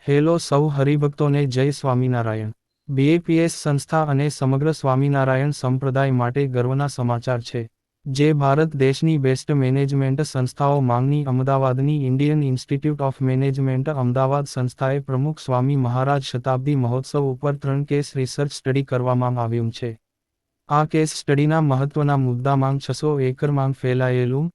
Hello સૌ હરિભક્તોને જય Swaminarayan. BAPS સંસ્થા અને સમગ્ર સ્વામિનારાયણ સંપ્રદાય માટે ગર્વના સમાચાર છે, જે ભારત દેશની બેસ્ટ મેનેજમેન્ટ સંસ્થાઓ માંગની અમદાવાદની Indian institute of management Ahmedabad સંસ્થાએ પ્રમુખ સ્વામી મહારાજ શતાબ્દી મહોત્સવ ઉપર 3 કેસ રિસર્ચ સ્ટડી કરવામાં આવ્યું છે। આ કેસ સ્ટડીના મહત્વના મુદ્દામાં 600 એકરમાં ફેલાયેલું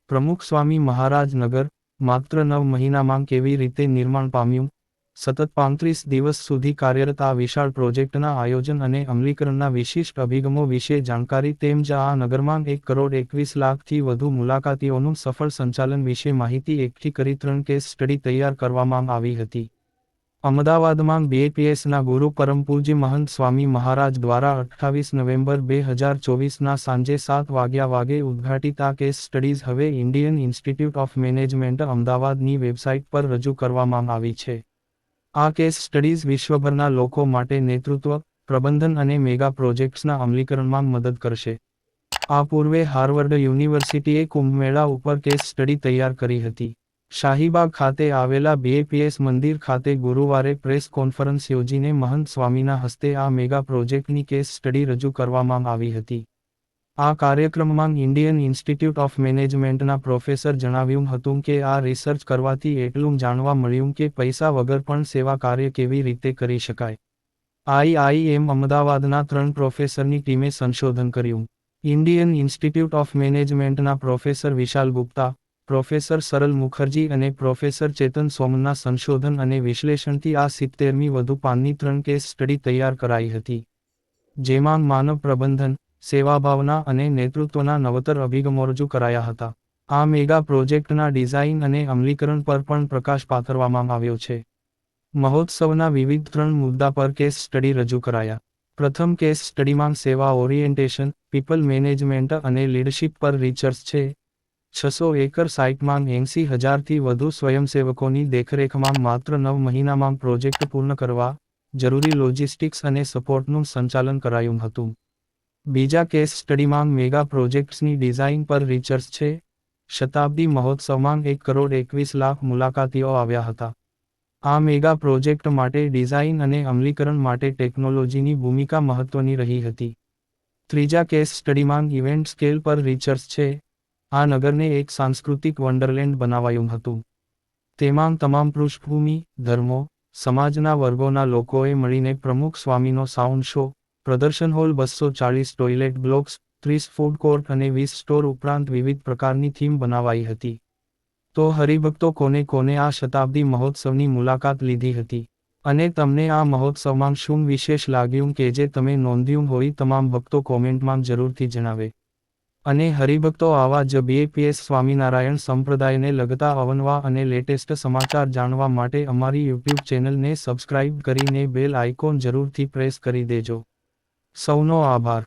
પ્રમુખ સ્વામી મહારાજ નગર માત્ર 9 મહિનામાં કેવી રીતે નિર્માણ પામ્યું, સતત 35 દિવસ સુધી કાર્યરત આ વિશાળ પ્રોજેક્ટના આયોજન અને અમલીકરણના વિશિષ્ટ અભિગમો વિશે જાણકારી તેમજ આ નગરમાં 1,21,00,000થી વધુ મુલાકાતીઓનું સફળ સંચાલન વિશે માહિતી એકઠી કરી 3 કેસ સ્ટડી તૈયાર કરવામાં આવી હતી। અમદાવાદમાં બીએપીએસના ગુરુ પરમ પૂજ્ય મહંત સ્વામી મહારાજ દ્વારા 28 નવેમ્બર 2024ના સાંજે 7 વાગે ઉદ્ઘાટિત આ કેસ સ્ટડીઝ હવે ઇન્ડિયન ઇન્સ્ટિટ્યૂટ ઓફ મેનેજમેન્ટ અમદાવાદની વેબસાઇટ પર રજૂ કરવામાં આવી છે। આ કેસ સ્ટડીઝ વિશ્વભરના લોકો માટે નેતૃત્વ, પ્રબંધન અને મેગા પ્રોજેક્ટ્સના અમલીકરણમાં મદદ કરશે। આ પૂર્વે હાર્વર્ડ યુનિવર્સિટીએ કુંભમેળા ઉપર કેસ સ્ટડી તૈયાર કરી હતી। શાહીબાગ ખાતે આવેલા બીએપીએસ મંદિર ખાતે ગુરુવારે પ્રેસ કોન્ફરન્સ યોજીને મહંત સ્વામીના હસ્તે આ મેગા પ્રોજેક્ટની કેસ સ્ટડી રજૂ કરવામાં આવી હતી। આ કાર્યક્રમમાં ઇન્ડિયન ઇન્સ્ટિટ્યૂટ ઓફ મેનેજમેન્ટના પ્રોફેસર જણાવ્યું હતું કે આ રિસર્ચ કરવાથી એટલું જાણવા મળ્યું કે પૈસા વગર પણ સેવા કાર્ય કેવી રીતે કરી શકાય। આઈઆઈએમ અમદાવાદના 3 પ્રોફેસરની ટીમે સંશોધન કર્યું। ઇન્ડિયન ઇન્સ્ટિટ્યૂટ ઓફ મેનેજમેન્ટના પ્રોફેસર વિશાલ ગુપ્તા, પ્રોફેસર સરલ મુખર્જી અને પ્રોફેસર ચેતન સોમના સંશોધન અને વિશ્લેષણથી આ 70મી વધુ પાનની 3 કેસ સ્ટડી તૈયાર કરાઈ હતી, જેમાં માનવ પ્રબંધન, સેવાભાવના અને નેતૃત્વના નવતર અભિગમો રજૂ કરાયા હતા। આ મેગા પ્રોજેક્ટના ડિઝાઇન અને અમલીકરણ પર પણ પ્રકાશ પાથરવામાં આવ્યો છે। મહોત્સવના વિવિધ 3 મુદ્દા પર કેસ સ્ટડી રજૂ કરાયા। પ્રથમ કેસ સ્ટડીમાં સેવા ઓરિએન્ટેશન, પીપલ મેનેજમેન્ટ અને લીડરશિપ પર રિસર્ચ છે। 600 એકર સાઇટમાં 80,000થી વધુ સ્વયંસેવકોની દેખરેખમાં માત્ર 9 મહિનામાં પ્રોજેક્ટ પૂર્ણ કરવા, જરૂરી લોજિસ્ટિક્સ અને સપોર્ટનું સંચાલન કરાયું હતું। બીજા કેસ સ્ટડીમાં મેગા પ્રોજેક્ટ્સની ડિઝાઇન પર રિસર્ચ છે। શતાબ્દી મહોત્સવમાં 1,21,00,000 મુલાકાતીઓ આવ્યા હતા। આ મેગા પ્રોજેક્ટ માટે ડિઝાઇન અને અમલીકરણ માટે ટેકનોલોજીની ભૂમિકા મહત્વની રહી હતી। ત્રીજા કેસ સ્ટડીમાં ઇવેન્ટ સ્કેલ પર રિસર્ચ છે। આ નગરને એક સાંસ્કૃતિક વન્ડરલેન્ડ બનાવાયું હતું। તેમાં તમામ પૃષ્ઠભૂમિ, ધર્મો, સમાજના વર્ગોના લોકોએ મળીને પ્રમુખ સ્વામીનો સાઉન્ડ શો, પ્રદર્શન hall, 240 toilet blocks, 30 food court અને 20 સ્ટોર ઉપરાંત વિવિધ પ્રકારની થીમ બનાવાઈ હતી। તો હરિભક્તો કોને આ શતાબ્દી મહોત્સવની મુલાકાત લીધી હતી અને તમને આ મહોત્સવમાં શું વિશેષ લાગ્યું કે જે તમે નોંધ્યું હોય, તમામ ભક્તો કોમેન્ટમાં જરૂરથી જણાવે। અને હરિભક્તો આવા જ બીએપીએસ સ્વામિનારાયણ સંપ્રદાયને લગતા અવનવા અને લેટેસ્ટ સમાચાર જાણવા માટે અમારી યુટ્યુબ ચેનલને સબસ્ક્રાઇબ કરીને બેલ આઇકોન જરૂરથી પ્રેસ કરી દેજો। સૌનો આભાર।